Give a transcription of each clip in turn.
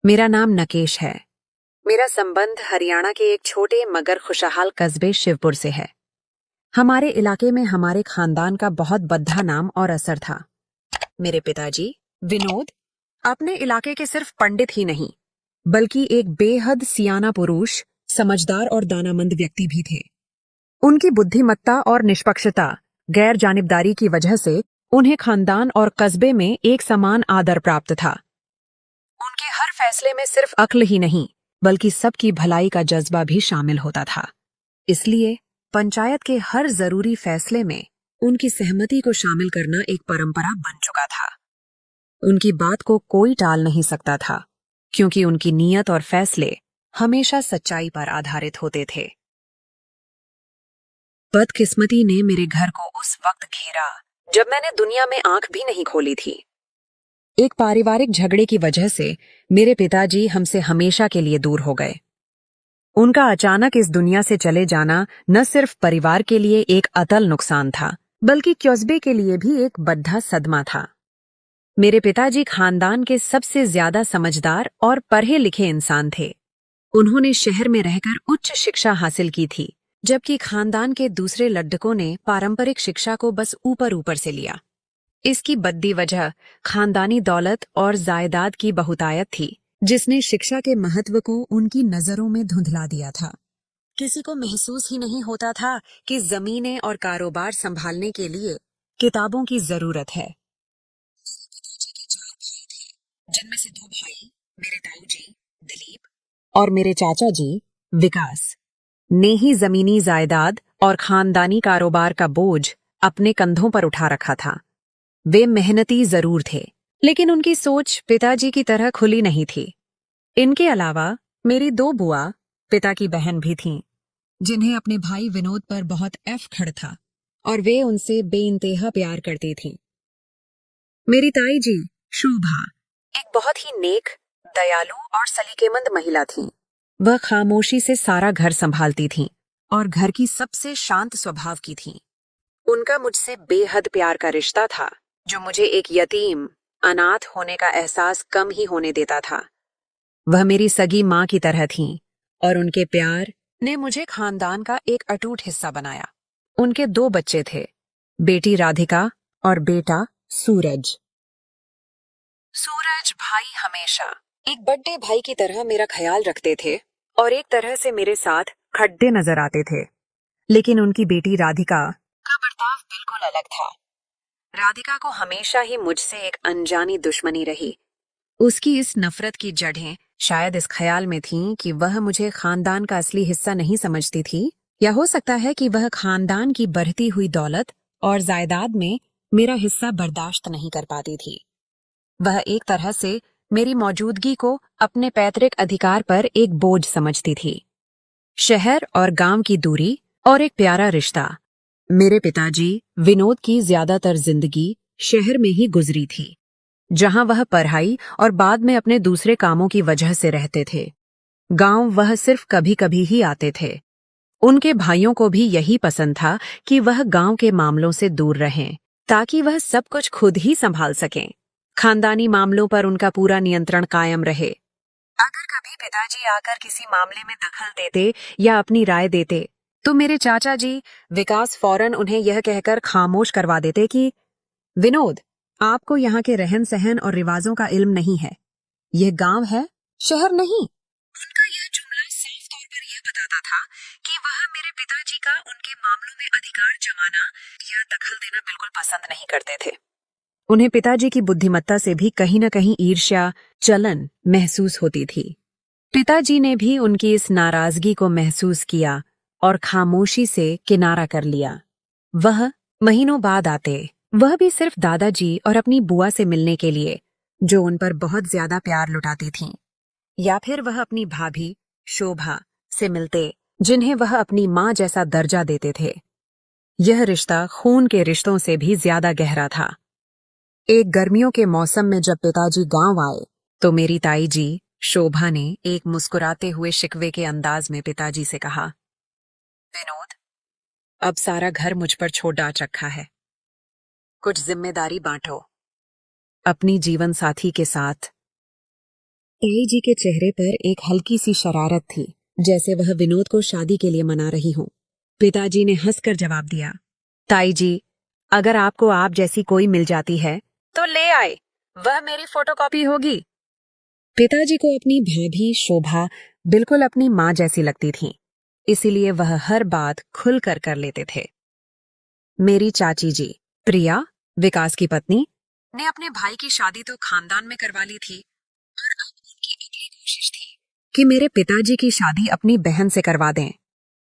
मेरा नाम नकेश है। मेरा संबंध हरियाणा के एक छोटे मगर खुशहाल कस्बे शिवपुर से है। हमारे इलाके में हमारे खानदान का बहुत बद्धा नाम और असर था। मेरे पिताजी विनोद अपने इलाके के सिर्फ पंडित ही नहीं, बल्कि एक बेहद सियाना पुरुष, समझदार और दानामंद व्यक्ति भी थे। उनकी बुद्धिमत्ता और निष्पक्षता, गैर जानिबदारी की वजह से उन्हें खानदान और कस्बे में एक समान आदर प्राप्त था। उनके हर फैसले में सिर्फ अक्ल ही नहीं, बल्कि सबकी भलाई का जज्बा भी शामिल होता था। इसलिए पंचायत के हर जरूरी फैसले में उनकी सहमति को शामिल करना एक परंपरा बन चुका था। उनकी बात को कोई टाल नहीं सकता था, क्योंकि उनकी नीयत और फैसले हमेशा सच्चाई पर आधारित होते थे। बदकिस्मती ने मेरे घर को उस वक्त घेरा जब मैंने दुनिया में आंख भी नहीं खोली थी। एक पारिवारिक झगड़े की वजह से मेरे पिताजी हमसे हमेशा के लिए दूर हो गए। उनका अचानक इस दुनिया से चले जाना न सिर्फ परिवार के लिए एक अतल नुकसान था, बल्कि कस्बे के लिए भी एक बड़ा सदमा था। मेरे पिताजी खानदान के सबसे ज्यादा समझदार और पढ़े लिखे इंसान थे। उन्होंने शहर में रहकर उच्च शिक्षा हासिल की थी, जबकि खानदान के दूसरे लड़कों ने पारंपरिक शिक्षा को बस ऊपर ऊपर से लिया। इसकी बद्दी वजह खानदानी दौलत और जायदाद की बहुतायत थी, जिसने शिक्षा के महत्व को उनकी नजरों में धुंधला दिया था। किसी को महसूस ही नहीं होता था कि जमीनें और कारोबार संभालने के लिए किताबों की जरूरत है। पिताजी के 4 भाई थे, जिनमें से 2 भाई, मेरे ताऊ जी दिलीप और मेरे चाचा जी विकास, ने ही जमीनी जायदाद और खानदानी कारोबार का बोझ अपने कंधों पर उठा रखा था। वे मेहनती जरूर थे, लेकिन उनकी सोच पिताजी की तरह खुली नहीं थी। इनके अलावा मेरी 2 बुआ, पिता की बहन भी थीं, जिन्हें अपने भाई विनोद पर बहुत खड़ था और वे उनसे बेइंतहा प्यार करती थीं। मेरी ताई जी शोभा एक बहुत ही नेक, दयालु और सलीकेमंद महिला थीं। वह खामोशी से सारा घर संभालती थीं और घर की सबसे शांत स्वभाव की थीं। उनका मुझसे बेहद प्यार का रिश्ता था, जो मुझे एक यतीम, अनाथ होने का एहसास कम ही होने देता था। वह मेरी सगी माँ की तरह थीं और उनके प्यार ने मुझे खानदान का एक अटूट हिस्सा बनाया। उनके 2 बच्चे थे, बेटी राधिका और बेटा सूरज। सूरज भाई हमेशा एक बड़े भाई की तरह मेरा ख्याल रखते थे और एक तरह से मेरे साथ खड़े नजर आते थे। लेकिन उनकी बेटी राधिका का बर्ताव बिल्कुल अलग था। राधिका को हमेशा ही मुझसे एक अनजानी दुश्मनी रही। उसकी इस नफरत की जड़ें शायद इस ख्याल में थीं कि वह मुझे खानदान का असली हिस्सा नहीं समझती थी, या हो सकता है कि वह खानदान की बढ़ती हुई दौलत और जायदाद में मेरा हिस्सा बर्दाश्त नहीं कर पाती थी। वह एक तरह से मेरी मौजूदगी को अपने पैतृक अधिकार पर एक बोझ समझती थी। शहर और गांव की दूरी और एक प्यारा रिश्ता। मेरे पिताजी विनोद की ज्यादातर जिंदगी शहर में ही गुजरी थी, जहां वह पढ़ाई और बाद में अपने दूसरे कामों की वजह से रहते थे। गांव वह सिर्फ कभी कभी ही आते थे। उनके भाइयों को भी यही पसंद था कि वह गांव के मामलों से दूर रहें, ताकि वह सब कुछ खुद ही संभाल सकें। खानदानी मामलों पर उनका पूरा नियंत्रण कायम रहे। अगर कभी पिताजी आकर किसी मामले में दखल देते या अपनी राय देते, तो मेरे चाचा जी विकास फौरन उन्हें यह कहकर खामोश करवा देते कि विनोद, आपको यहाँ के रहन सहन और रिवाजों का इल्म नहीं है। यह गांव है, शहर नहीं। उनका यह जुमला साफ तौर पर यह बताता था कि वह मेरे पिताजी का उनके मामलों में अधिकार जमाना या दखल देना बिल्कुल पसंद नहीं करते थे। उन्हें पिताजी की बुद्धिमत्ता से भी कहीं न कहीं ईर्ष्या, जलन महसूस होती थी। पिताजी ने भी उनकी इस नाराजगी को महसूस किया और खामोशी से किनारा कर लिया। वह महीनों बाद आते, वह भी सिर्फ दादाजी और अपनी बुआ से मिलने के लिए, जो उन पर बहुत ज्यादा प्यार लुटाती थीं, या फिर वह अपनी भाभी शोभा से मिलते, जिन्हें वह अपनी माँ जैसा दर्जा देते थे। यह रिश्ता खून के रिश्तों से भी ज्यादा गहरा था। एक गर्मियों के मौसम में जब पिताजी गांव आए, तो मेरी ताई जी शोभा ने एक मुस्कुराते हुए शिकवे के अंदाज में पिताजी से कहा, विनोद, अब सारा घर मुझ पर छोड़ डाच रखा है। कुछ जिम्मेदारी बांटो। अपनी जीवन साथी के साथ ताई जी के चेहरे पर एक हल्की सी शरारत थी, जैसे वह विनोद को शादी के लिए मना रही हो। पिताजी ने हंसकर जवाब दिया, ताई जी, अगर आपको आप जैसी कोई मिल जाती है तो ले आए, वह मेरी फोटोकॉपी होगी। पिताजी को अपनी भाभी शोभा बिल्कुल अपनी माँ जैसी लगती थी, इसीलिए वह हर बात खुलकर कर लेते थे। मेरी चाची जी, प्रिया, विकास की पत्नी, ने अपने भाई की शादी तो खानदान में करवा ली थी, और अब उनकी अगली कोशिश थी कि मेरे पिताजी की शादी अपनी बहन से करवा दें।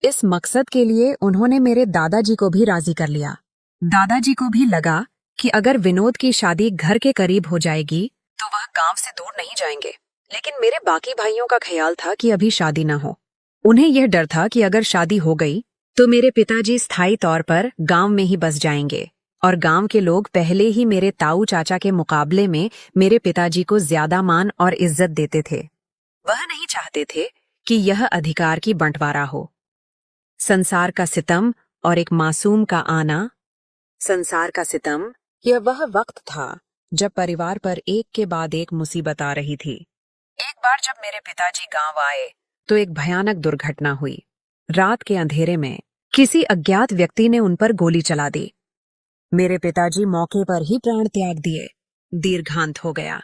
इस मकसद के लिए उन्होंने मेरे दादाजी को भी राजी कर लिया। दादाजी को भी लगा कि अगर विनोद की शादी घर के करीब हो जाएगी तो वह गांव से दूर नहीं जाएंगे, लेकिन मेरे बाकी भाइयों का ख्याल था कि अभी शादी न हो। उन्हें यह डर था कि अगर शादी हो गई तो मेरे पिताजी स्थायी तौर पर गांव में ही बस जाएंगे, और गांव के लोग पहले ही मेरे ताऊ चाचा के मुकाबले में मेरे पिताजी को ज्यादा मान और इज्जत देते थे। वह नहीं चाहते थे कि यह अधिकार की बंटवारा हो। संसार का सितम और एक मासूम का आना। संसार का सितम, यह वह वक्त था जब परिवार पर एक के बाद एक मुसीबत आ रही थी। एक बार जब मेरे पिताजी गांव आए तो एक भयानक दुर्घटना हुई। रात के अंधेरे में किसी अज्ञात व्यक्ति ने उन पर गोली चला दी। मेरे पिताजी मौके पर ही प्राण त्याग दिए। दीर्घांत हो गया।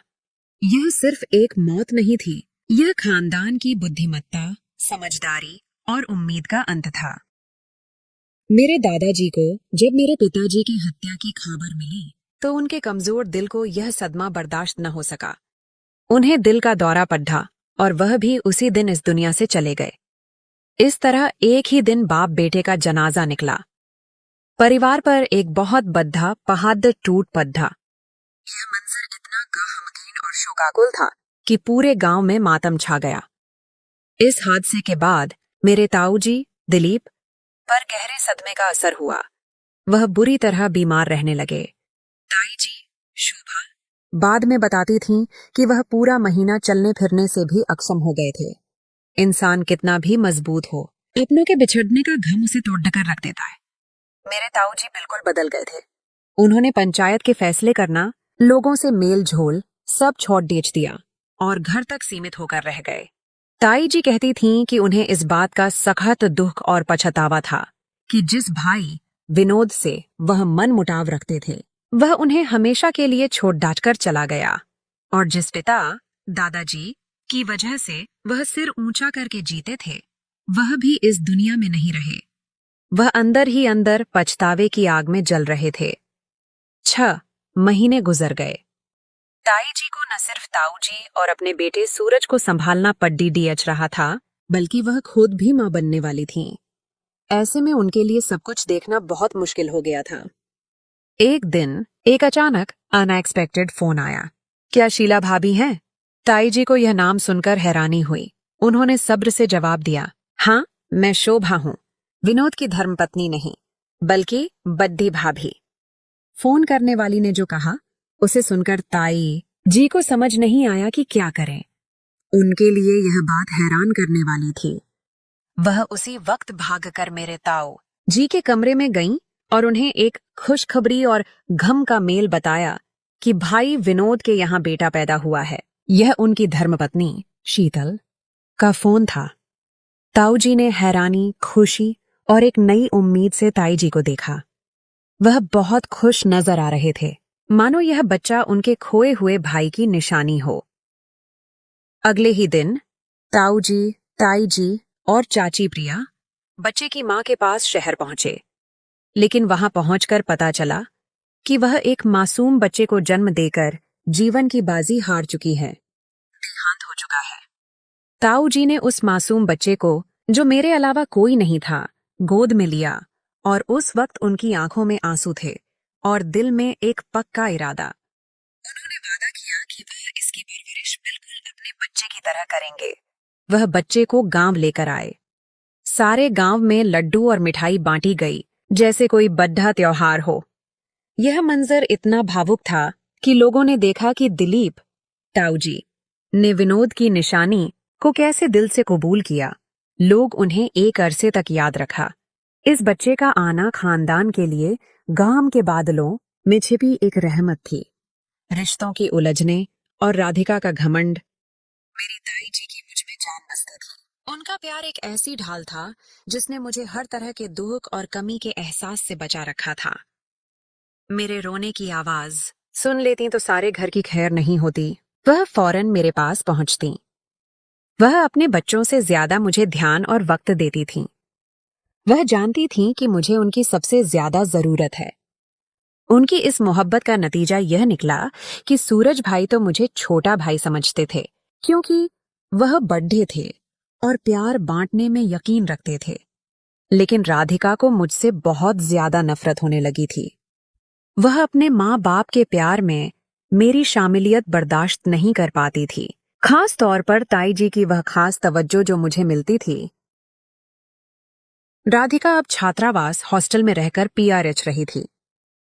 यह सिर्फ एक मौत नहीं थी, यह खानदान की बुद्धिमत्ता, समझदारी और उम्मीद का अंत था। मेरे दादाजी को जब मेरे पिताजी की हत्या की खबर मिली तो उनके कमजोर दिल को यह सदमा बर्दाश्त न हो सका। उन्हें दिल का दौरा पड़ा और वह भी उसी दिन इस दुनिया से चले गए। इस तरह एक ही दिन बाप बेटे का जनाजा निकला। परिवार पर एक बहुत बद्धा पहाड़ टूट पड़ा। यह मंजर इतना गमगीन और शोकाकुल था कि पूरे गांव में मातम छा गया। इस हादसे के बाद मेरे ताऊ जी दिलीप पर गहरे सदमे का असर हुआ। वह बुरी तरह बीमार रहने लगे। ताई जी शोभा बाद में बताती थीं कि वह पूरा महीना चलने फिरने से भी अक्षम हो गए थे। इंसान कितना भी मजबूत हो, अपनों के बिछड़ने का घम उसे तोड़ कर रख देता है। मेरे ताऊ जी बिल्कुल बदल गए थे। उन्होंने पंचायत के फैसले करना, लोगों से मेल झोल सब छोड़ बेच दिया और घर तक सीमित होकर रह गए। ताई जी कहती थीं कि उन्हें इस बात का सख्त दुख और पछतावा था कि जिस भाई विनोद से वह मन मुटाव रखते थे वह उन्हें हमेशा के लिए छोड़ डांट कर चला गया, और जिस पिता दादाजी की वजह से वह सिर ऊंचा करके जीते थे वह भी इस दुनिया में नहीं रहे। वह अंदर ही अंदर पछतावे की आग में जल रहे थे। 6 महीने गुजर गए। ताई जी को न सिर्फ ताऊ जी और अपने बेटे सूरज को संभालना पड्डी रहा था, बल्कि वह खुद भी मां बनने वाली थीं। ऐसे में उनके लिए सब कुछ देखना बहुत मुश्किल हो गया था। एक दिन एक अचानक अनएक्सपेक्टेड फोन आया। क्या शीला भाभी हैं? ताई जी को यह नाम सुनकर हैरानी हुई। उन्होंने सब्र से जवाब दिया, हाँ, मैं शोभा हूँ, विनोद की धर्मपत्नी नहीं, बल्कि बद्दी भाभी। फोन करने वाली ने जो कहा उसे सुनकर ताई जी को समझ नहीं आया कि क्या करें। उनके लिए यह बात हैरान करने वाली थी। वह उसी वक्त भागकर मेरे ताऊ जी के कमरे में गईं और उन्हें एक खुशखबरी और गम का मेल बताया कि भाई विनोद के यहाँ बेटा पैदा हुआ है। यह उनकी धर्मपत्नी शीतल का फोन था। ताऊ जी ने हैरानी, खुशी और एक नई उम्मीद से ताई जी को देखा। वह बहुत खुश नजर आ रहे थे, मानो यह बच्चा उनके खोए हुए भाई की निशानी हो। अगले ही दिन ताऊ जी, ताई जी और चाची प्रिया बच्चे की मां के पास शहर पहुंचे, लेकिन वहां पहुंचकर पता चला कि वह एक मासूम बच्चे को जन्म देकर जीवन की बाजी हार चुकी है। देहांत हो चुका है। ताऊ जी ने उस मासूम बच्चे को, जो मेरे अलावा कोई नहीं था, गोद में लिया, और उस वक्त उनकी आंखों में आंसू थे और दिल में एक पक्का इरादा। उन्होंने वादा किया कि वह इसकी परवरिश बिल्कुल अपने बच्चे की तरह करेंगे। वह बच्चे को गांव लेकर आए। सारे गांव में लड्डू और मिठाई बांटी गई जैसे कोई बड़ा त्योहार हो। यह मंजर इतना भावुक था कि लोगों ने देखा कि दिलीप ताऊ जी ने विनोद की निशानी को कैसे दिल से कबूल किया। लोग उन्हें एक अरसे तक याद रखा। इस बच्चे का आना खानदान के लिए गांव के बादलों में छिपी एक रहमत थी। रिश्तों की उलझने और राधिका का घमंड मेरी ताई जी की मुझ में जान बसती थी। उनका प्यार एक ऐसी ढाल था जिसने मुझे हर तरह के दुख और कमी के एहसास से बचा रखा था। मेरे रोने की आवाज सुन लेती तो सारे घर की खैर नहीं होती। वह फौरन मेरे पास पहुंचती। वह अपने बच्चों से ज्यादा मुझे ध्यान और वक्त देती थीं। वह जानती थीं कि मुझे उनकी सबसे ज्यादा जरूरत है। उनकी इस मोहब्बत का नतीजा यह निकला कि सूरज भाई तो मुझे छोटा भाई समझते थे, क्योंकि वह बड्ढे थे और प्यार बांटने में यकीन रखते थे। लेकिन राधिका को मुझसे बहुत ज्यादा नफरत होने लगी थी। वह अपने माँ बाप के प्यार में मेरी शामिलियत बर्दाश्त नहीं कर पाती थी, खास तौर पर ताई जी की वह खास तवज्जो जो मुझे मिलती थी। राधिका अब छात्रावास हॉस्टल में रहकर पीआरएच रही थी।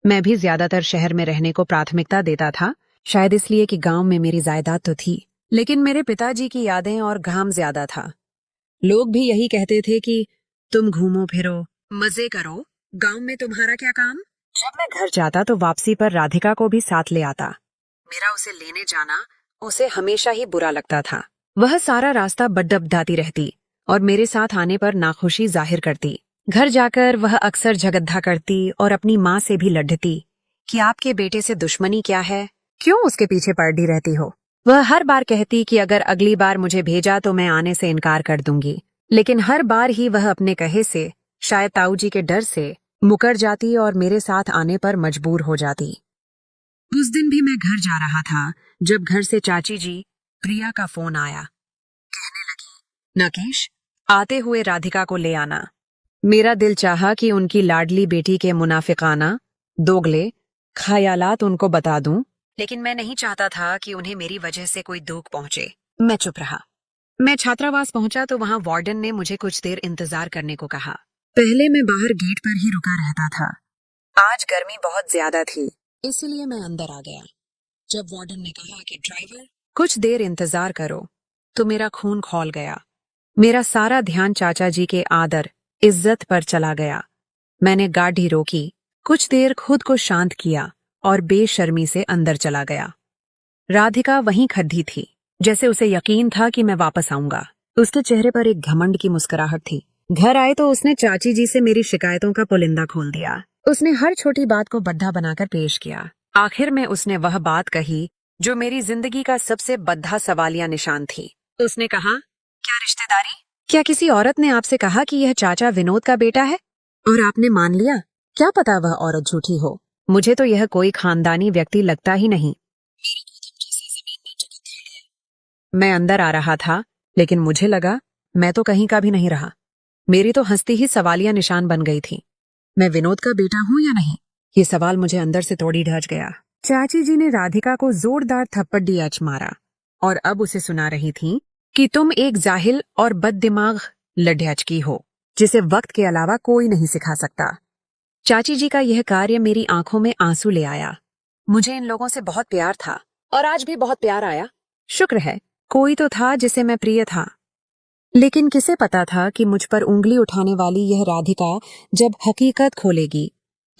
मैं भी ज्यादातर शहर में रहने को प्राथमिकता देता था, शायद इसलिए कि गांव में मेरी जायदाद तो थी, लेकिन मेरे पिताजी की यादें और घाम ज्यादा था। लोग भी यही कहते थे कि तुम घूमो फिरो, मजे करो, गांव में तुम्हारा क्या काम। जब मैं घर जाता तो वापसी पर राधिका को भी साथ ले आता। मेरा उसे लेने जाना उसे हमेशा ही बुरा लगता था। वह सारा रास्ता बड्डबडाती रहती और मेरे साथ आने पर नाखुशी जाहिर करती। घर जाकर वह अक्सर झगड़ा करती और अपनी माँ से भी लड़ती कि आपके बेटे से दुश्मनी क्या है, क्यों उसके पीछे पड़ी रहती हो। वह हर बार कहती कि अगर अगली बार मुझे भेजा तो मैं आने से इनकार कर दूंगी, लेकिन हर बार ही वह अपने कहे से, शायद ताऊ जी के डर से, मुकर जाती और मेरे साथ आने पर मजबूर हो जाती। उस दिन भी मैं घर जा रहा था जब घर से चाची जी प्रिया का फोन आया। कहने लगी, नकेश, आते हुए राधिका को ले आना। मेरा दिल चाहा कि उनकी लाडली बेटी के मुनाफिकाना, दोगले ख्यालात उनको बता दूं, लेकिन मैं नहीं चाहता था कि उन्हें मेरी वजह से कोई दुख पहुंचे। मैं चुप रहा। मैं छात्रावास पहुंचा तो वहां वार्डन ने मुझे कुछ देर इंतजार करने को कहा। पहले मैं बाहर गेट पर ही रुका रहता था। आज गर्मी बहुत ज्यादा थी, इसलिए मैं अंदर आ गया। जब वार्डन ने कहा कि ड्राइवर कुछ देर इंतजार करो, तो मेरा खून खौल गया। मेरा सारा ध्यान चाचा जी के आदर इज्जत पर चला गया। मैंने गाड़ी रोकी, कुछ देर खुद को शांत किया और बेशर्मी से अंदर चला गया। राधिका वहीं खड़ी थी, जैसे उसे यकीन था कि मैं वापस आऊंगा। उसके चेहरे पर एक घमंड की मुस्कुराहट थी। घर आए तो उसने चाची जी से मेरी शिकायतों का पुलिंदा खोल दिया। उसने हर छोटी बात को बद्धा बनाकर पेश किया। आखिर में उसने वह बात कही जो मेरी जिंदगी का सबसे बद्धा सवालिया निशान थी। उसने कहा, क्या रिश्तेदारी? क्या किसी औरत ने आपसे कहा कि यह चाचा विनोद का बेटा है और आपने मान लिया? क्या पता वह औरत झूठी हो। मुझे तो यह कोई खानदानी व्यक्ति लगता ही नहीं। मैं अंदर आ रहा था, लेकिन मुझे लगा मैं तो कहीं का भी नहीं रहा। मेरी तो हंसती ही सवालिया निशान बन गई थी। मैं विनोद का बेटा हूं या नहीं, ये सवाल मुझे अंदर से तोड़ी ढच गया। चाची जी ने राधिका को जोरदार थप्पड़ दियाच मारा और अब उसे सुना रही थी कि तुम एक जाहिल और बददिमाग लड्ढाचकी हो, जिसे वक्त के अलावा कोई नहीं सिखा सकता। चाची जी का यह कार्य मेरी आंखों में आंसू ले आया। मुझे इन लोगों से बहुत प्यार था और आज भी बहुत प्यार आया। शुक्र है कोई तो था जिसे मैं प्रिय था। लेकिन किसे पता था कि मुझ पर उंगली उठाने वाली यह राधिका जब हकीकत खोलेगी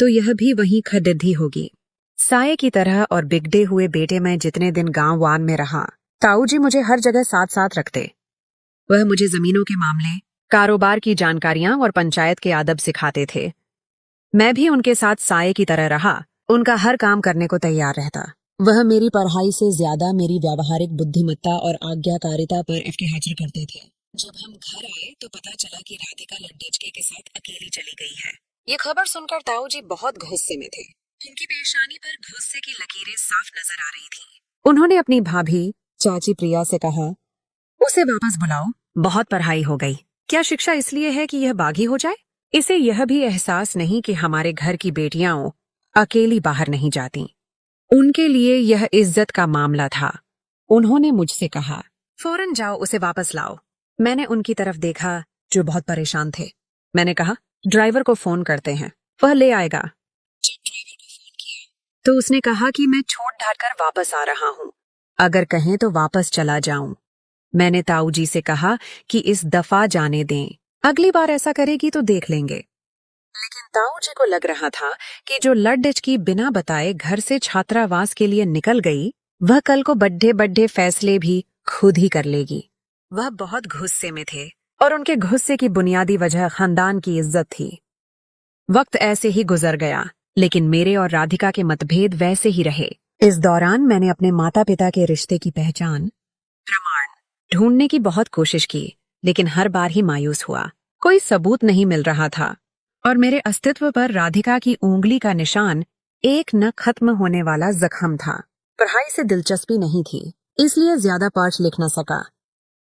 तो यह भी वहीं खड़िद्दी होगी। साये की तरह और बिगड़े हुए बेटे में जितने दिन गांव वान में रहा, ताऊ जी मुझे हर जगह साथ साथ रखते। वह मुझे जमीनों के मामले, कारोबार की जानकारियां और पंचायत के आदब सिखाते थे। मैं भी उनके साथ साये की तरह रहा, उनका हर काम करने को तैयार रहता। वह मेरी पढ़ाई से ज्यादा मेरी व्यावहारिक बुद्धिमत्ता और आज्ञाकारिता पर इफ्तिखार करते थे। जब हम घर आए तो पता चला कि राधिका लड्डेचके के साथ अकेली चली गई है। ये खबर सुनकर ताऊ जी बहुत गुस्से में थे। उनकी पेशानी पर गुस्से की लकीरें साफ नजर आ रही थी। उन्होंने अपनी भाभी चाची प्रिया से कहा, उसे वापस बुलाओ, बहुत पढ़ाई हो गई। क्या शिक्षा इसलिए है कि यह बागी हो जाए? इसे यह भी एहसास नहीं कि हमारे घर की बेटियां अकेली बाहर नहीं जाती। उनके लिए यह इज्जत का मामला था। उन्होंने मुझसे कहा, फौरन जाओ उसे वापस लाओ। मैंने उनकी तरफ देखा जो बहुत परेशान थे। मैंने कहा, ड्राइवर को फोन करते हैं, वह ले आएगा। जब ड्राइवर को फोन किया तो उसने कहा कि मैं छोड़ ढाल कर वापस आ रहा हूँ, अगर कहें तो वापस चला जाऊं। मैंने ताऊ जी से कहा कि इस दफा जाने दें, अगली बार ऐसा करेगी तो देख लेंगे। लेकिन ताऊ जी को लग रहा था कि जो लड्डच बिना बताए घर से छात्रावास के लिए निकल गई, वह कल को बड्ढे बड्ढे फैसले भी खुद ही कर लेगी। वह बहुत गुस्से में थे और उनके गुस्से की बुनियादी वजह खानदान की इज्जत थी। वक्त ऐसे ही गुजर गया, लेकिन मेरे और राधिका के मतभेद वैसे ही रहे। इस दौरान मैंने अपने माता पिता के रिश्ते की पहचान, प्रमाण ढूंढने की बहुत कोशिश की, लेकिन हर बार ही मायूस हुआ। कोई सबूत नहीं मिल रहा था और मेरे अस्तित्व पर राधिका की उंगली का निशान एक न खत्म होने वाला जख्म था। पढ़ाई से दिलचस्पी नहीं थी, इसलिए ज्यादा पाठ लिख न सका।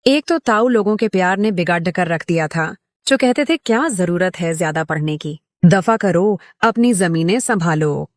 एक तो ताऊ लोगों के प्यार ने बिगाड़ कर रख दिया था, जो कहते थे क्या जरूरत है ज्यादा पढ़ने की, दफा करो, अपनी जमीनें संभालो।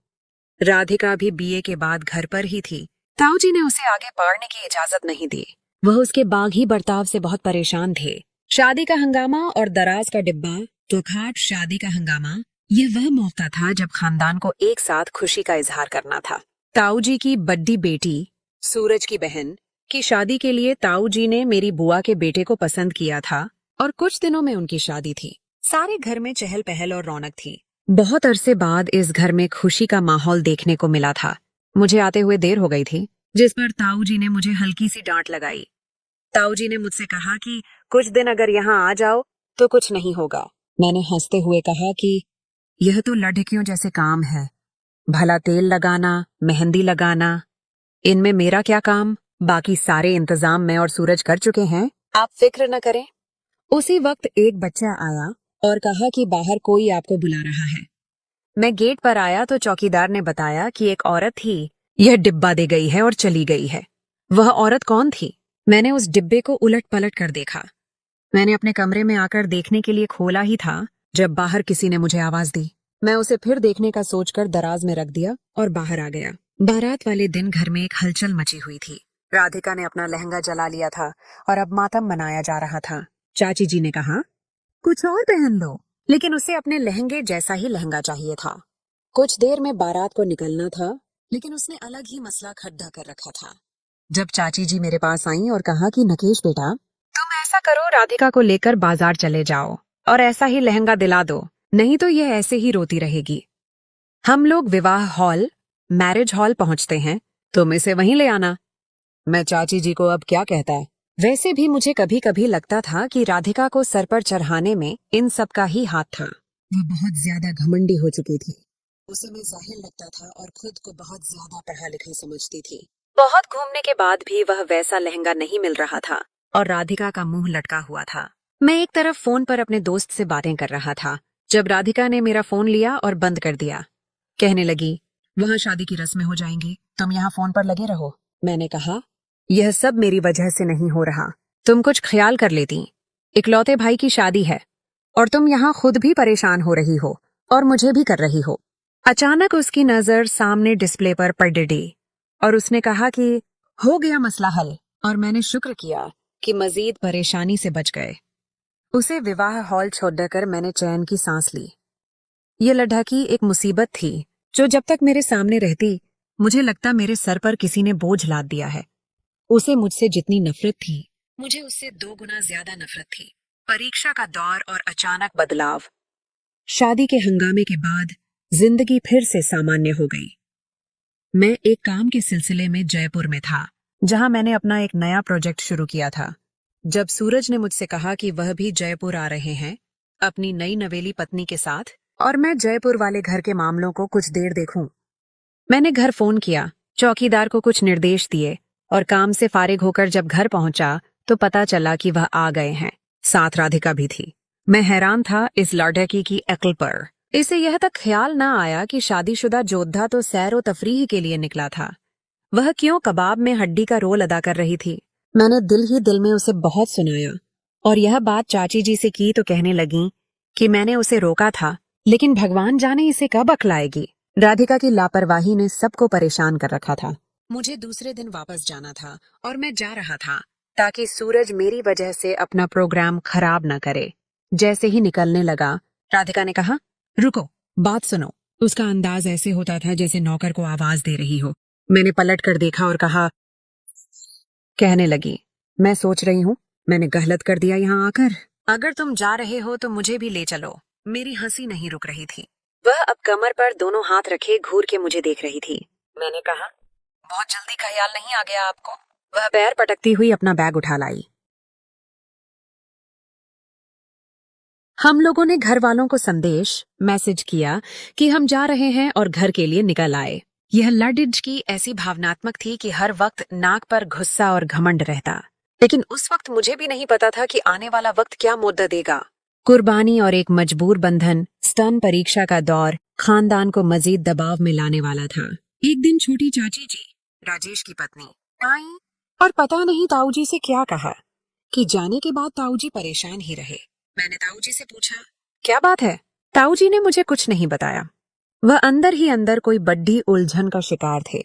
राधिका भी बीए के बाद घर पर ही थी। ताऊ जी ने उसे आगे पढ़ने की इजाजत नहीं दी। वह उसके बागी बर्ताव से बहुत परेशान थे। शादी का हंगामा और दराज का डिब्बा तो खाट शादी का हंगामा, ये वह मौका था जब खानदान को एक साथ खुशी का इजहार करना था। ताऊ जी की बड्डी बेटी सूरज की बहन की शादी के लिए ताऊ जी ने मेरी बुआ के बेटे को पसंद किया था और कुछ दिनों में उनकी शादी थी। सारे घर में चहल पहल और रौनक थी। बहुत अरसे बाद इस घर में खुशी का माहौल देखने को मिला था। मुझे आते हुए देर हो गई थी, जिस पर ताऊ जी ने मुझे हल्की सी डांट लगाई। ताऊ जी ने मुझसे कहा कि कुछ दिन अगर यहाँ आ जाओ तो कुछ नहीं होगा। मैंने हंसते हुए कहा कि यह तो लड़कियों जैसे काम है, भला तेल लगाना, मेहंदी लगाना, इनमें मेरा क्या काम? बाकी सारे इंतजाम मैं और सूरज कर चुके हैं, आप फिक्र न करें। उसी वक्त एक बच्चा आया और कहा कि बाहर कोई आपको बुला रहा है। मैं गेट पर आया तो चौकीदार ने बताया कि एक औरत ही यह डिब्बा दे गई है और चली गई है। वह औरत कौन थी? मैंने उस डिब्बे को उलट पलट कर देखा। मैंने अपने कमरे में आकर देखने के लिए खोला ही था जब बाहर किसी ने मुझे आवाज दी। मैं उसे फिर देखने का सोचकर दराज में रख दिया और बाहर आ गया। बारात वाले दिन घर में एक हलचल मची हुई थी। राधिका ने अपना लहंगा जला लिया था और अब मातम मनाया जा रहा था। चाची जी ने कहा कुछ और पहन लो, लेकिन उसे अपने लहंगे जैसा ही लहंगा चाहिए था। कुछ देर में बारात को निकलना था, लेकिन उसने अलग ही मसला खड़ा कर रखा था। जब चाची जी मेरे पास आईं और कहा कि नकेश बेटा, तुम ऐसा करो, राधिका को लेकर बाजार चले जाओ और ऐसा ही लहंगा दिला दो, नहीं तो यह ऐसे ही रोती रहेगी। हम लोग विवाह हॉल, मैरिज हॉल पहुंचते हैं, तुम इसे वहीं ले आना। मैं चाची जी को अब क्या कहता। वैसे भी मुझे कभी कभी लगता था कि राधिका को सर पर चढ़ाने में इन सब का ही हाथ था। वह बहुत ज्यादा घमंडी हो चुकी थी। उसे मैं जाहिल लगता था और खुद को बहुत ज्यादा पढ़ा लिखा समझती थी। बहुत घूमने के बाद भी वह वैसा लहंगा नहीं मिल रहा था और राधिका का मुंह लटका हुआ था। मैं एक तरफ फोन पर अपने दोस्त से बातें कर रहा था जब राधिका ने मेरा फोन लिया और बंद कर दिया। कहने लगी, वहां शादी की रस्में हो जाएंगी, तुम यहाँ फोन पर लगे रहो। मैंने कहा, यह सब मेरी वजह से नहीं हो रहा, तुम कुछ ख्याल कर लेती। इकलौते भाई की शादी है और तुम यहाँ खुद भी परेशान हो रही हो और मुझे भी कर रही हो। अचानक उसकी नजर सामने डिस्प्ले पर पड़ गई और उसने कहा कि हो गया मसला हल, और मैंने शुक्र किया कि मजीद परेशानी से बच गए। उसे विवाह हॉल छोड़कर मैंने चैन की सांस ली। ये लड़की एक मुसीबत थी जो जब तक मेरे सामने रहती मुझे लगता मेरे सर पर किसी ने बोझ लाद दिया है। उसे मुझसे जितनी नफरत थी, मुझे उससे 2 गुना ज्यादा नफरत थी। परीक्षा का दौर और अचानक बदलाव। शादी के हंगामे के बाद जिंदगी फिर से सामान्य हो गई। मैं एक काम के सिलसिले में जयपुर में था, जहां मैंने अपना एक नया प्रोजेक्ट शुरू किया था। जब सूरज ने मुझसे कहा कि वह भी जयपुर आ रहे हैं अपनी नई नवेली पत्नी के साथ और मैं जयपुर वाले घर के मामलों को कुछ देर देखूं, मैंने घर फोन किया, चौकीदार को कुछ निर्देश दिए और काम से फारिग होकर जब घर पहुंचा तो पता चला कि वह आ गए हैं। साथ राधिका भी थी। मैं हैरान था इस लड़की की अक्ल पर। इसे यह तक ख्याल न आया कि शादीशुदा जोधा तो सैर व तफरीह के लिए निकला था। वह क्यों कबाब में हड्डी का रोल अदा कर रही थी। मैंने दिल ही दिल में उसे बहुत सुनाया और यह बात चाची जी से की तो कहने लगी कि मैंने उसे रोका था, लेकिन भगवान जाने इसे कब अक्ल आएगी। राधिका की लापरवाही ने सबको परेशान कर रखा था। मुझे दूसरे दिन वापस जाना था और मैं जा रहा था ताकि सूरज मेरी वजह से अपना प्रोग्राम खराब न करे। जैसे ही निकलने लगा, राधिका ने कहा, रुको, बात सुनो। उसका अंदाज ऐसे होता था जैसे नौकर को आवाज दे रही हो। मैंने पलट कर देखा और कहा, कहने लगी, मैं सोच रही हूँ मैंने गलत कर दिया यहाँ आकर। अगर तुम जा रहे हो तो मुझे भी ले चलो। मेरी हंसी नहीं रुक रही थी। वह अब कमर पर दोनों हाथ रखे घूर के मुझे देख रही थी। मैंने कहा, बहुत जल्दी ख्याल नहीं आ गया आपको? वह पैर पटकती हुई अपना बैग उठा लाई। हम लोगों ने घर वालों को संदेश मैसेज किया कि हम जा रहे हैं और घर के लिए निकल आए। यह लडिज की ऐसी भावनात्मक थी कि हर वक्त नाक पर गुस्सा और घमंड रहता। लेकिन उस वक्त मुझे भी नहीं पता था कि आने वाला वक्त क्या मुद्दा देगा। कुर्बानी और एक मजबूर बंधन, स्तन परीक्षा का दौर खानदान को मजीद दबाव में लाने वाला था। एक दिन छोटी चाची जी, राजेश की पत्नी, आई और पता नहीं ताऊ जी से क्या कहा कि जाने के बाद ताऊ जी परेशान ही रहे। मैंने ताऊ जी से पूछा, क्या बात है? ताऊ जी ने मुझे कुछ नहीं बताया। वह अंदर ही अंदर कोई बड़ी उलझन का शिकार थे।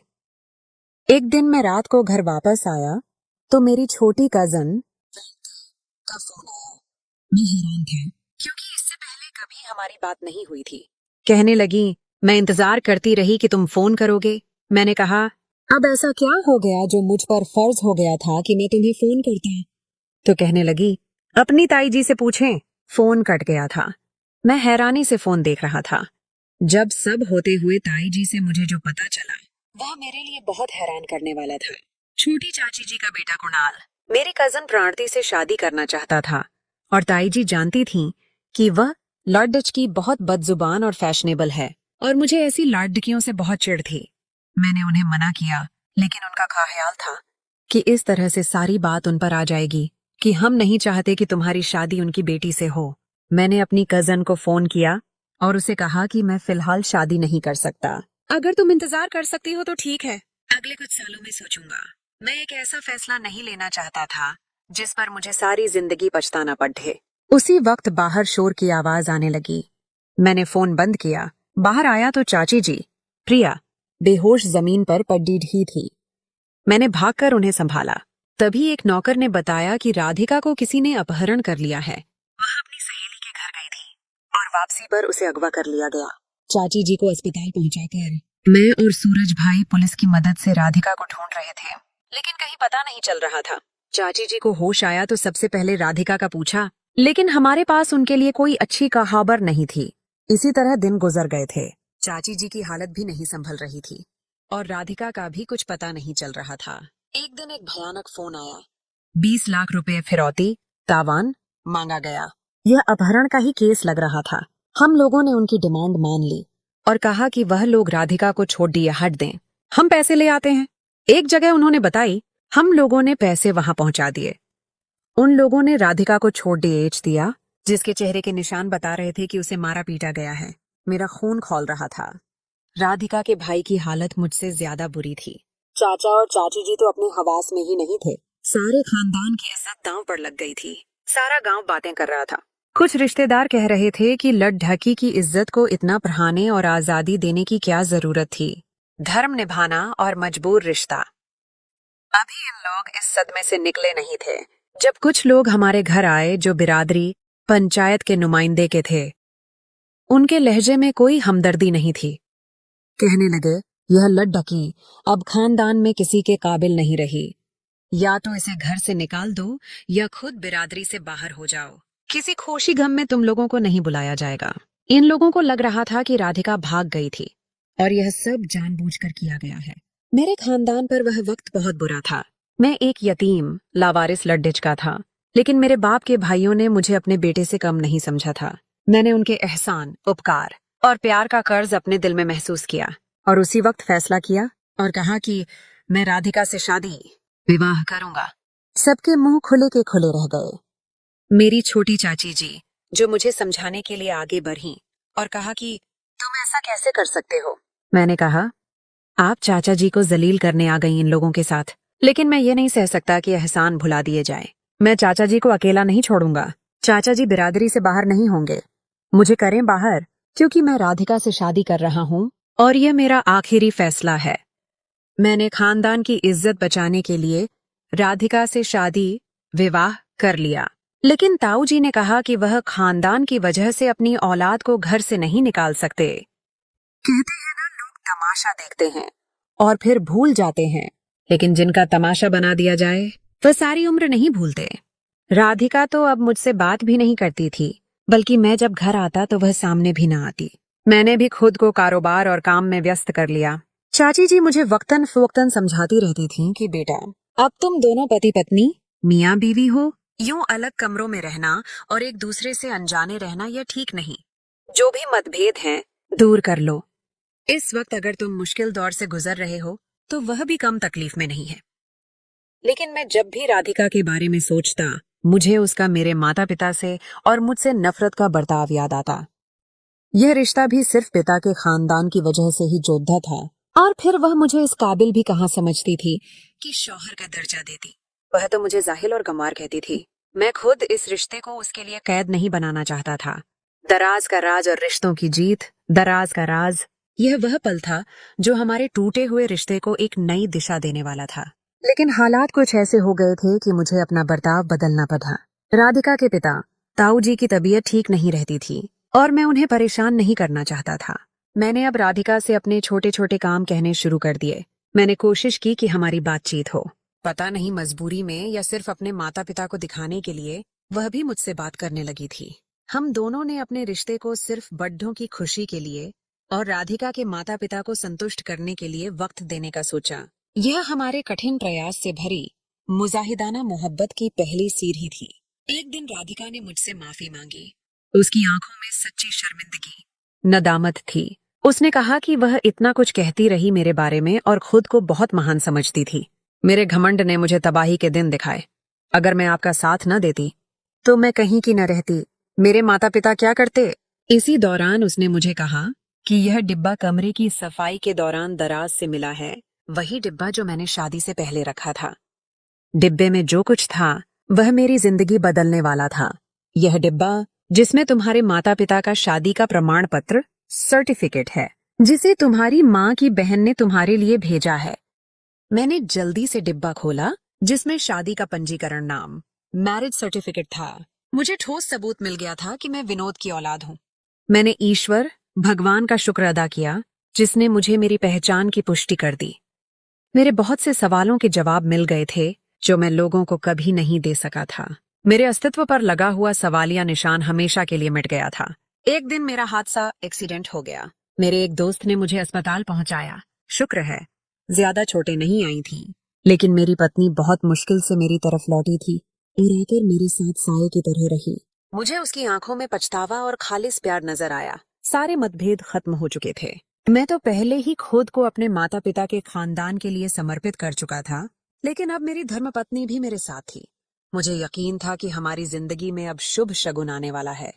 एक दिन मैं रात को घर वापस आया तो मेरी छोटी कजन का फोन आया। मैं हैरान था क्योंकि इससे पहले कभी हमारी बात नहीं हुई थी। कहने लगी, मैं इंतजार करती रही कि तुम फोन करोगे। मैंने कहा, अब ऐसा क्या हो गया जो मुझ पर फर्ज हो गया था कि मैं तुम्हें फोन करता? तो कहने लगी, अपनी ताई जी से पूछें, फोन कट गया था। मैं हैरानी से फोन देख रहा था। जब सब होते हुए ताई जी से मुझे जो पता चला वह मेरे लिए बहुत हैरान करने वाला था। छोटी चाची जी का बेटा कुणाल मेरी कजन प्राणति से शादी करना चाहता था और ताई जी जानती थीं कि वह लड़डच की बहुत बदजुबान और फैशनेबल है और मुझे ऐसी लाडकियों से बहुत चिढ़ थी। मैंने उन्हें मना किया, लेकिन उनका ख्याल था कि इस तरह से सारी बात उन पर आ जाएगी कि हम नहीं चाहते कि तुम्हारी शादी उनकी बेटी से हो। मैंने अपनी कजन को फोन किया और उसे कहा कि मैं फिलहाल शादी नहीं कर सकता। अगर तुम इंतजार कर सकती हो तो ठीक है, अगले कुछ सालों में सोचूंगा। मैं एक ऐसा फैसला नहीं लेना चाहता था जिस पर मुझे सारी जिंदगी पछताना पड़े। उसी वक्त बाहर शोर की आवाज आने लगी। मैंने फोन बंद किया। बाहर आया तो चाची जी, प्रिया, बेहोश जमीन पर पड़ी ढी थी। मैंने भागकर उन्हें संभाला। तभी एक नौकर ने बताया कि राधिका को किसी ने अपहरण कर लिया है। वह अपनी सहेली के घर गई थी और वापसी पर उसे अगवा कर लिया गया। चाची जी को अस्पताल पहुंचाकर मैं और सूरज भाई पुलिस की मदद से राधिका को ढूंढ रहे थे, लेकिन कहीं पता नहीं चल रहा था। चाची जी को होश आया तो सबसे पहले राधिका का पूछा, लेकिन हमारे पास उनके लिए कोई अच्छी खबर नहीं थी। इसी तरह दिन गुजर गए थे। चाची जी की हालत भी नहीं संभल रही थी और राधिका का भी कुछ पता नहीं चल रहा था। एक दिन एक भयानक फोन आया। 20 लाख रुपए फिरौती तावान मांगा गया। यह अपहरण का ही केस लग रहा था। हम लोगों ने उनकी डिमांड मान ली और कहा कि वह लोग राधिका को छोड़ दिए हट दें, हम पैसे ले आते हैं। एक जगह उन्होंने बताई, हम लोगों ने पैसे वहां पहुंचा दिए। उन लोगों ने राधिका को छोड़ बेच दिया, जिसके चेहरे के निशान बता रहे थे कि उसे मारा पीटा गया है। मेरा खून खौल रहा था। राधिका के भाई की हालत मुझसे ज्यादा बुरी थी। चाचा और चाची जी तो अपने हवास में ही नहीं थे। सारे खानदान की इज्जत दांव पर लग गई थी। सारा गांव बातें कर रहा था। कुछ रिश्तेदार कह रहे थे कि लड़ढकी की इज्जत को इतना बढ़ाने और आजादी देने की क्या जरूरत थी। धर्म निभाना और मजबूर रिश्ता। अभी इन लोग इस सदमे से निकले नहीं थे जब कुछ लोग हमारे घर आए जो बिरादरी पंचायत के नुमाइंदे के थे। उनके लहजे में कोई हमदर्दी नहीं थी। कहने लगे, यह लड़ढकी अब खानदान में किसी के काबिल नहीं रही। या तो इसे घर से निकाल दो या खुद बिरादरी से बाहर हो जाओ। किसी खुशी गम में तुम लोगों को नहीं बुलाया जाएगा। इन लोगों को लग रहा था कि राधिका भाग गई थी और यह सब जानबूझकर किया गया है। मेरे खानदान पर वह वक्त बहुत बुरा था। मैं एक यतीम लावारिस लड्डिच का था, लेकिन मेरे बाप के भाइयों ने मुझे अपने बेटे से कम नहीं समझा था। मैंने उनके एहसान, उपकार और प्यार का कर्ज अपने दिल में महसूस किया और उसी वक्त फैसला किया और कहा कि मैं राधिका से शादी विवाह करूंगा। सबके मुंह खुले के खुले रह गए। मेरी छोटी चाची जी, जो मुझे समझाने के लिए आगे बढ़ी और कहा कि तुम ऐसा कैसे कर सकते हो। मैंने कहा, आप चाचा जी को जलील करने आ गई इन लोगों के साथ, लेकिन मैं ये नहीं सह सकता कि एहसान भुला दिए जाए। मैं चाचा जी को अकेला नहीं छोड़ूंगा। चाचा जी बिरादरी से बाहर नहीं होंगे। मुझे करें बाहर, क्योंकि मैं राधिका से शादी कर रहा हूँ और यह मेरा आखिरी फैसला है। मैंने खानदान की इज्जत बचाने के लिए राधिका से शादी विवाह कर लिया, लेकिन ताऊ जी ने कहा कि वह खानदान की वजह से अपनी औलाद को घर से नहीं निकाल सकते। कहते हैं ना, लोग तमाशा देखते हैं और फिर भूल जाते हैं, लेकिन जिनका तमाशा बना दिया जाए वह सारी उम्र नहीं भूलते। राधिका तो अब मुझसे बात भी नहीं करती थी, बल्कि मैं जब घर आता तो वह सामने भी न आती। मैंने भी खुद को कारोबार और काम में व्यस्त कर लिया। चाची जी मुझे वक्तन फवक्तन समझाती रहती थीं कि बेटा, अब तुम दोनों पति पत्नी मियाँ बीवी हो। यूं अलग कमरों में रहना और एक दूसरे से अनजाने रहना यह ठीक नहीं। जो भी मतभेद हैं दूर कर लो। इस वक्त अगर तुम मुश्किल दौर से गुजर रहे हो तो वह भी कम तकलीफ में नहीं है। लेकिन मैं जब भी राधिका के बारे में सोचता, मुझे उसका मेरे माता पिता से और मुझसे नफरत का बर्ताव याद आता। यह रिश्ता भी सिर्फ पिता के खानदान की वजह से ही जोड़ा था, और फिर वह मुझे इस काबिल भी कहाँ समझती थी कि शौहर का दर्जा देती। वह तो मुझे जाहिल और गंवार कहती थी। मैं खुद इस रिश्ते को उसके लिए कैद नहीं बनाना चाहता था। दराज का राज और रिश्तों की जीत। दराज का राज, यह वह पल था जो हमारे टूटे हुए रिश्ते को एक नई दिशा देने वाला था। लेकिन हालात कुछ ऐसे हो गए थे कि मुझे अपना बर्ताव बदलना पड़ा। राधिका के पिता ताऊ जी की तबीयत ठीक नहीं रहती थी और मैं उन्हें परेशान नहीं करना चाहता था। मैंने अब राधिका से अपने छोटे छोटे काम कहने शुरू कर दिए। मैंने कोशिश की कि हमारी बातचीत हो। पता नहीं मजबूरी में या सिर्फ अपने माता पिता को दिखाने के लिए वह भी मुझसे बात करने लगी थी। हम दोनों ने अपने रिश्ते को सिर्फ बड्ढों की खुशी के लिए और राधिका के माता पिता को संतुष्ट करने के लिए वक्त देने का सोचा। यह हमारे कठिन प्रयास से भरी मुजाहिदाना मोहब्बत की पहली सीढ़ी थी। एक दिन राधिका ने मुझसे माफी मांगी। उसकी आंखों में सच्ची शर्मिंदगी, नदामत थी। उसने कहा कि वह इतना कुछ कहती रही मेरे बारे में और खुद को बहुत महान समझती थी। मेरे घमंड ने मुझे तबाही के दिन दिखाए। अगर मैं आपका साथ न देती तो मैं कहीं की न रहती। मेरे माता पिता क्या करते? इसी दौरान उसने मुझे कहा कि यह डिब्बा कमरे की सफाई के दौरान दराज से मिला है, वही डिब्बा जो मैंने शादी से पहले रखा था। डिब्बे में जो कुछ था वह मेरी जिंदगी बदलने वाला था। यह डिब्बा जिसमें तुम्हारे माता पिता का शादी का प्रमाण पत्र, सर्टिफिकेट है, जिसे तुम्हारी माँ की बहन ने तुम्हारे लिए भेजा है। मैंने जल्दी से डिब्बा खोला जिसमें शादी का पंजीकरण नाम, मैरिज सर्टिफिकेट था। मुझे ठोस सबूत मिल गया था कि मैं विनोद की औलाद हूँ। मैंने ईश्वर भगवान का शुक्र अदा किया जिसने मुझे मेरी पहचान की पुष्टि कर दी। मेरे बहुत से सवालों के जवाब मिल गए थे जो मैं लोगों को कभी नहीं दे सका था। मेरे अस्तित्व पर लगा हुआ सवालिया निशान हमेशा के लिए मिट गया था। एक दिन मेरा हादसा एक्सीडेंट हो गया। मेरे एक दोस्त ने मुझे अस्पताल पहुंचाया। शुक्र है ज्यादा चोटें नहीं आई थीं। लेकिन मेरी पत्नी बहुत मुश्किल से मेरी तरफ लौटी थी और आकर मेरे साथ साये की तरह रही। मुझे उसकी आंखों में पछतावा और खालिस प्यार नजर आया। सारे मतभेद खत्म हो चुके थे। मैं तो पहले ही खुद को अपने माता पिता के खानदान के लिए समर्पित कर चुका था, लेकिन अब मेरी धर्मपत्नी भी मेरे साथ थी। मुझे यकीन था कि हमारी जिंदगी में अब शुभ शगुन आने वाला है।